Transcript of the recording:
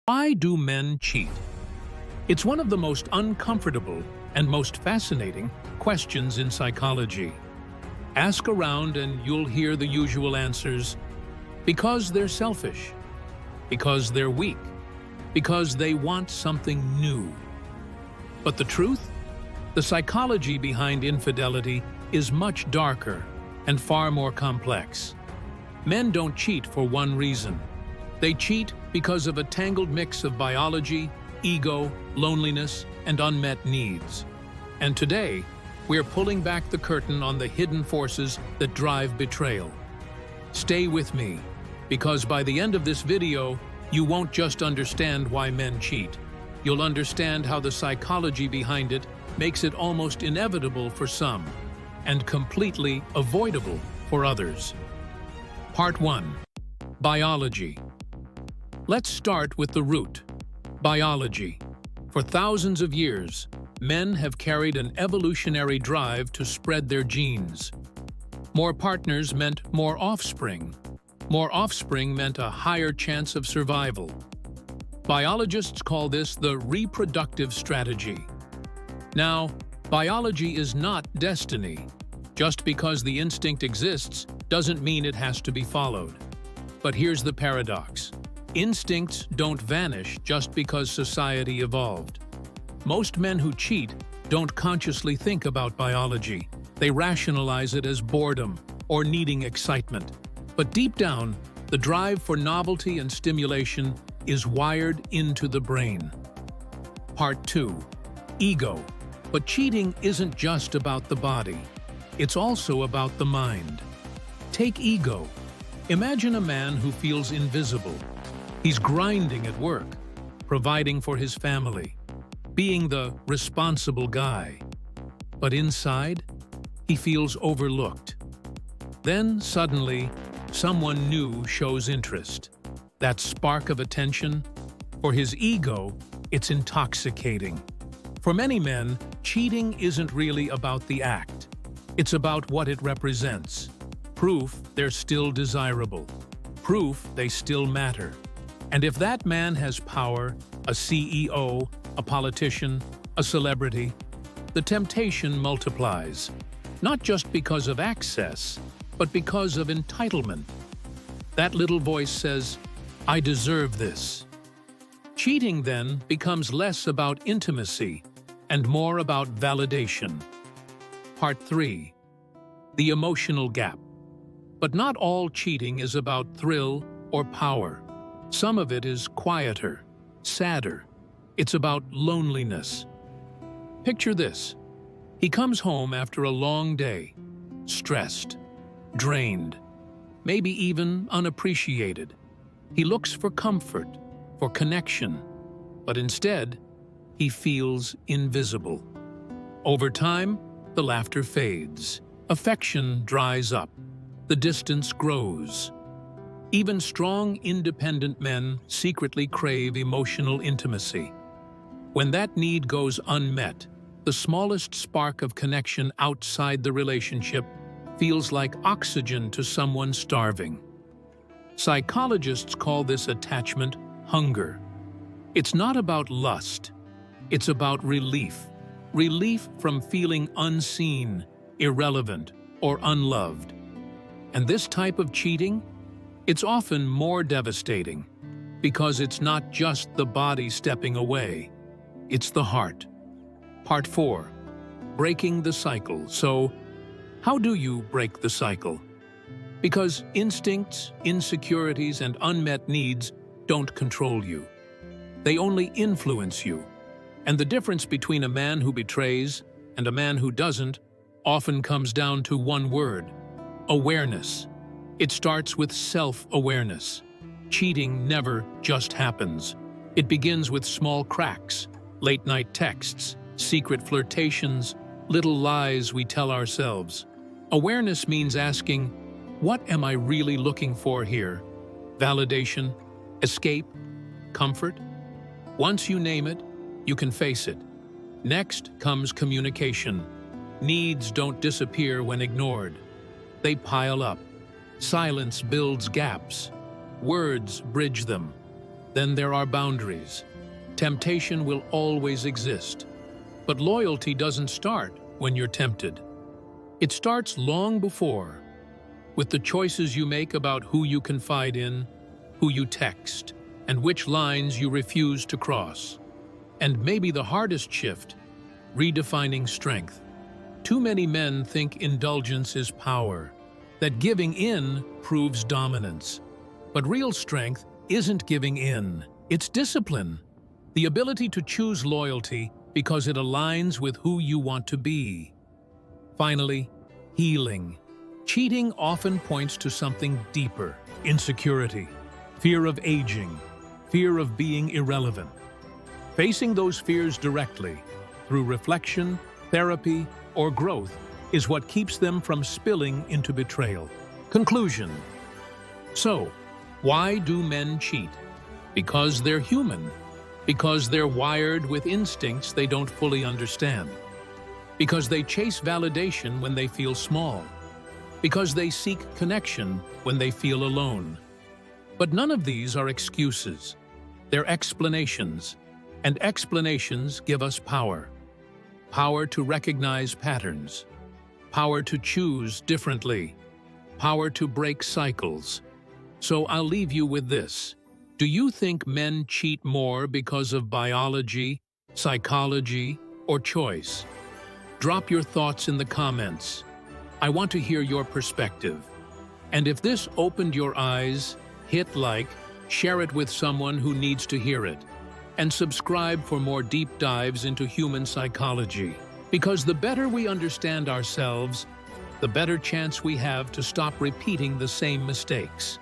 Why do men cheat? It's one of the most uncomfortable and most fascinating questions in psychology. Ask around and you'll hear the usual answers. Because they're selfish. Because they're weak. Because they want something new. But the truth? The psychology behind infidelity is much darker and far more complex. Men don't cheat for one reason. They cheat because of a tangled mix of biology, ego, loneliness, and unmet needs. And today, we're pulling back the curtain on the hidden forces that drive betrayal. Stay with me, because by the end of this video, you won't just understand why men cheat. You'll understand how the psychology behind it makes it almost inevitable for some, and completely avoidable for others. Part 1. Biology. Let's start with the root. Biology. For thousands of years, men have carried an evolutionary drive to spread their genes. More partners meant more offspring. More offspring meant a higher chance of survival. Biologists call this the reproductive strategy. Now, biology is not destiny. Just because the instinct exists doesn't mean it has to be followed. But here's the paradox. Instincts don't vanish just because society evolved. Most men who cheat don't consciously think about biology. They rationalize it as boredom or needing excitement. But deep down, the drive for novelty and stimulation is wired into the brain. Part 2. Ego. But cheating isn't just about the body. It's also about the mind. Take ego. Imagine a man who feels invisible. He's grinding at work, providing for his family, being the responsible guy. But inside, he feels overlooked. Then, suddenly, someone new shows interest. That spark of attention, for his ego, it's intoxicating. For many men, cheating isn't really about the act. It's about what it represents. Proof they're still desirable. Proof they still matter. And if that man has power, a CEO, a politician, a celebrity, the temptation multiplies. Not just because of access, but because of entitlement. That little voice says, "I deserve this." Cheating, then, becomes less about intimacy and more about validation. Part 3. The emotional gap. But not all cheating is about thrill or power. Some of it is quieter, sadder. It's about loneliness. Picture this. He comes home after a long day, stressed, drained, maybe even unappreciated. He looks for comfort, for connection, but instead, he feels invisible. Over time, the laughter fades, affection dries up, the distance grows. Even strong, independent men secretly crave emotional intimacy. When that need goes unmet, the smallest spark of connection outside the relationship feels like oxygen to someone starving. Psychologists call this attachment hunger. It's not about lust. It's about relief. Relief from feeling unseen, irrelevant, or unloved. And this type of cheating? It's often more devastating because it's not just the body stepping away. It's the heart. Part 4. Breaking the cycle. So, how do you break the cycle? Because instincts, insecurities, and unmet needs don't control you. They only influence you. And the difference between a man who betrays and a man who doesn't often comes down to one word: awareness. It starts with self-awareness. Cheating never just happens. It begins with small cracks, late-night texts, secret flirtations, little lies we tell ourselves. Awareness means asking, what am I really looking for here? Validation? Escape? Comfort? Once you name it, you can face it. Next comes communication. Needs don't disappear when ignored. They pile up. Silence builds gaps. Words bridge them. then there are boundaries. Temptation will always exist. But loyalty doesn't start when you're tempted. It starts long before, with the choices you make about who you confide in, who you text, and which lines you refuse to cross. And maybe the hardest shift, redefining strength. Too many men think indulgence is power, that giving in proves dominance. But real strength isn't giving in, it's discipline. The ability to choose loyalty because it aligns with who you want to be. Finally, healing. Cheating often points to something deeper: insecurity, fear of aging, fear of being irrelevant. Facing those fears directly, through reflection, therapy, or growth, is what keeps them from spilling into betrayal. Conclusion. So, why do men cheat? Because they're human. Because they're wired with instincts they don't fully understand. Because they chase validation when they feel small. Because they seek connection when they feel alone. But none of these are excuses. They're explanations. And explanations give us power. Power to recognize patterns. Power to choose differently. Power to break cycles. So I'll leave you with this. Do you think men cheat more because of biology, psychology, or choice? Drop your thoughts in the comments. I want to hear your perspective. And if this opened your eyes, hit like, share it with someone who needs to hear it, and subscribe for more deep dives into human psychology. Because the better we understand ourselves, the better chance we have to stop repeating the same mistakes.